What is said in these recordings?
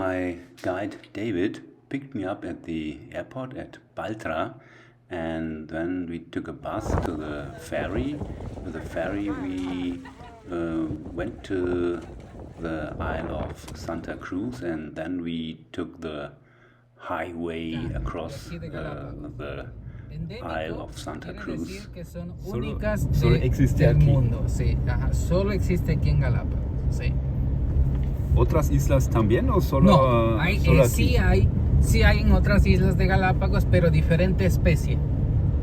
My guide David picked me up at the airport at Baltra, and then we took a bus to the ferry. With the ferry, we went to the Isle of Santa Cruz, and then we took the highway across the Isle of Santa Cruz. Decir que son Solo- únicas solo existe del aquí. mundo, sí, ajá, solo existe aquí en Galápagos, sí. ¿Otras islas también o solo, No, hay, solo aquí? sí hay en otras islas de Galápagos, pero diferente especie,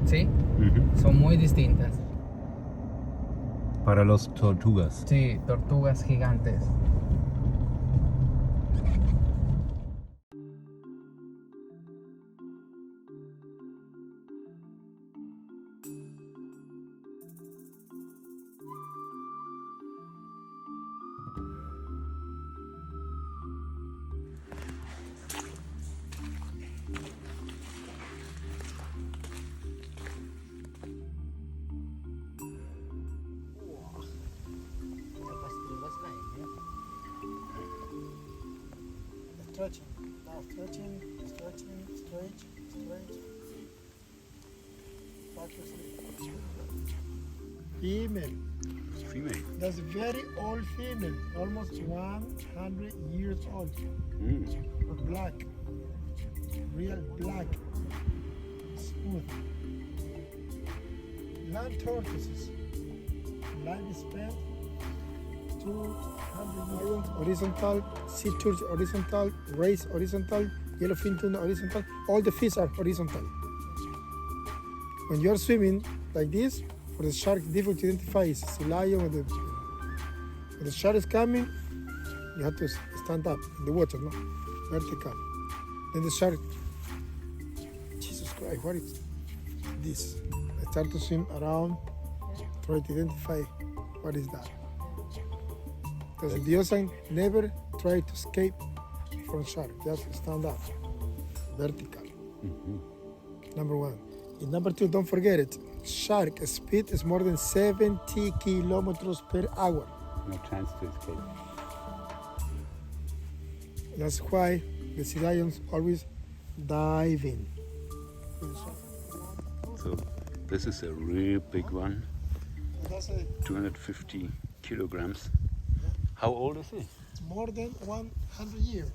sí, Ujú. son muy distintas. Para los tortugas. Sí, tortugas gigantes. Stretching, now stretching, stretch. Back to sleep. Female. Female. That's a very old female, almost 100 years old. Black, real black, smooth. Land tortoises, lifespan 200 years. Horizontal, sea turtle horizontal, race horizontal, yellowfin tuna horizontal. All the fish are horizontal. When you are swimming like this, for the shark, difficult to identify is a lion when the shark is coming. You have to stand up in the water, no, vertical. Then the shark. Jesus Christ, what is this? I start to swim around, try to identify what is that. Because the ocean never try to escape from shark, just stand up, vertical. Number one. And number two, don't forget it. Shark speed is more than 70 kilometers per hour. No chance to escape. That's why the sea lions always dive in. So this is a real big one, That's a, 250 kilograms. How old is he? it's more than 100 years.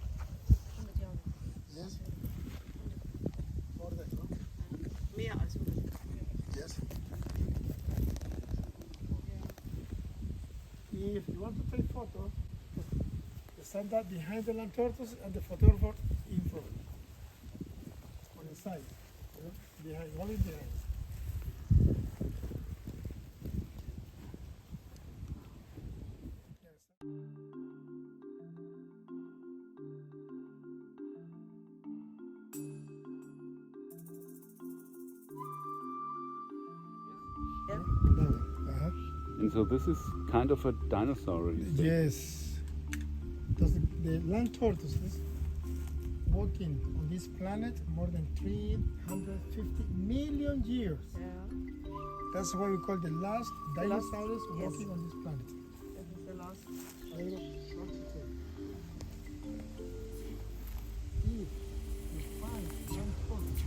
Yes. More than, no? Mehr als 100. Yes. If you want to take photo, stand up behind the land tortoise and the photographer in front. On the side. Behind, only behind. Uh-huh. And so this is kind of a dinosaur. You say? Yes. Because the land tortoises walking on this planet more than 350 million years. Ja, That's why we call the last The last- dinosaurs yes. walking on this planet. das ist der Last. I will short to tell. If you find land tortoise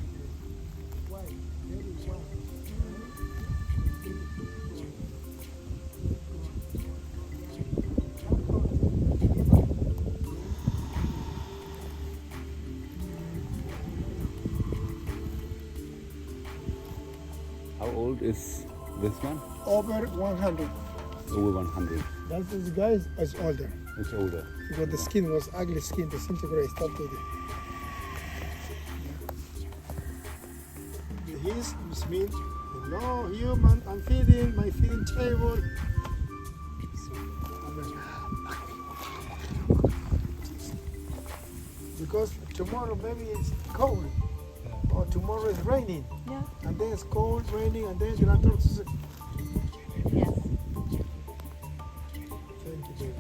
white, very white, How old is this one? over 100. Over 100. That is guys is older. It's older. Because the skin was ugly skin, the centigrade started. His means no human, I'm feeding my feeding table. Because tomorrow maybe it's cold or tomorrow it's raining Ja. and then it's cold, raining and then the land tortoise. Yes. Thank you, baby.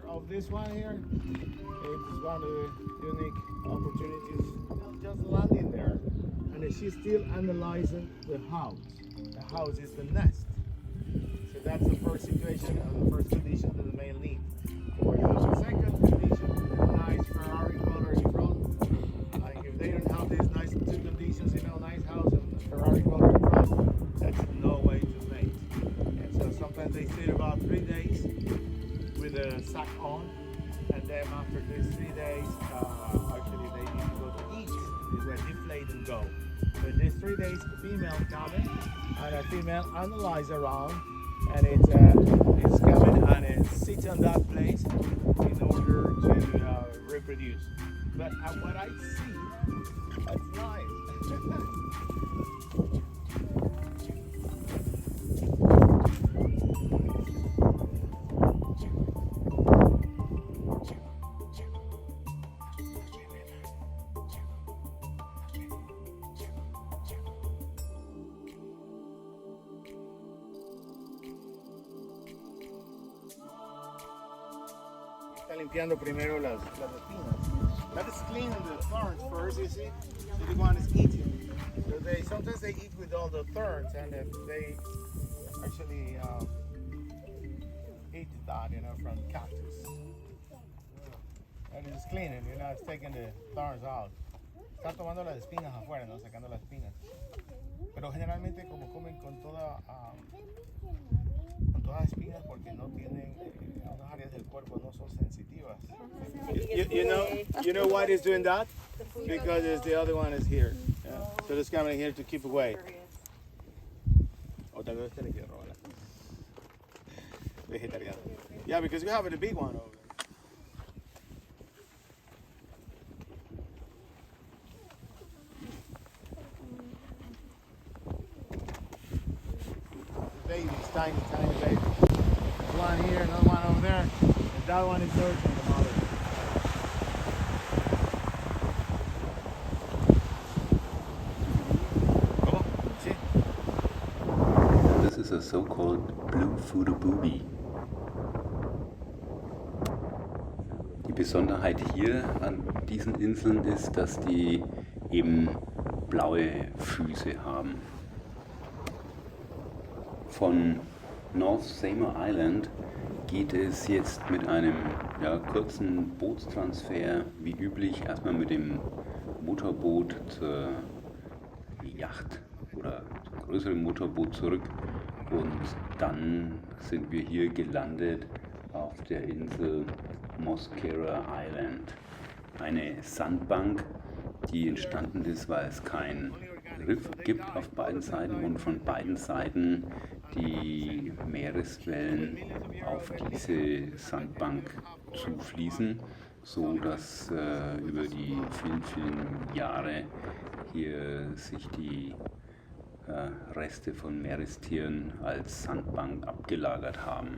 Of this one here, it's one of the unique opportunities. Just landing there, and she's still analyzing the house. The house is the nest. So that's the first situation and the first condition that the male needs. For the second condition, nice Ferrari color in front. Like if they don't have these nice two conditions, nice house and Ferrari color in front, that's no way to mate. And so sometimes they stay about 3 days with a sack on, and then after these 3 days, actually they need to go to eat. Is where deflate and go. So in these 3 days, the female coming, and a female analyze around, and it's coming and it sits on that place in order to reproduce. But what I see, that's nice. Está limpiando primero las espinas. That is cleaning the thorns first, you see? So the one is eating. So sometimes they eat with all the thorns, and they actually eat that, from cactus. And it's cleaning, it's taking the thorns out. Está tomando las espinas afuera, ¿no? Sacando las espinas. Pero generalmente como comen con todas las espinas porque no tienen unas áreas del cuerpo no son sensitivas. You know why it's doing that? Because the other one is here. Yeah. So it's coming here to keep away. O tal vez te le quiero robar. Vegetariano. Yeah, because we have a big one over there. Babies, tiny babies. There's one here, another one over there, and that one is nursing the mother. This is a so-called blue voodoo booby. Die Besonderheit hier an diesen Inseln ist, dass die eben blaue Füße haben. Von North Seymour Island geht es jetzt mit einem kurzen Bootstransfer, wie üblich, erstmal mit dem Motorboot zur Yacht oder zum größeren Motorboot zurück, und dann sind wir hier gelandet auf der Insel Mosquera Island. Eine Sandbank, die entstanden ist, weil es kein Riff gibt auf beiden Seiten und von beiden Seiten die Meereswellen auf diese Sandbank zufließen, so dass über die vielen Jahre hier sich die Reste von Meerestieren als Sandbank abgelagert haben.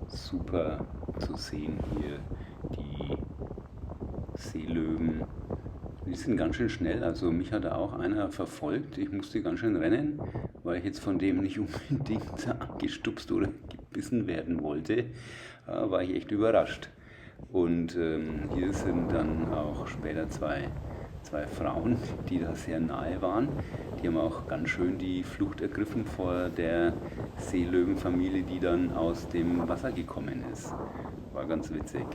Super zu sehen hier die Seelöwen. Die sind ganz schön schnell, also mich hat auch einer verfolgt. Ich musste ganz schön rennen, weil ich jetzt von dem nicht unbedingt angestupst oder gebissen werden wollte. Da war ich echt überrascht. Und hier sind dann auch später zwei Frauen, die da sehr nahe waren. Die haben auch ganz schön die Flucht ergriffen vor der Seelöwenfamilie, die dann aus dem Wasser gekommen ist. War ganz witzig.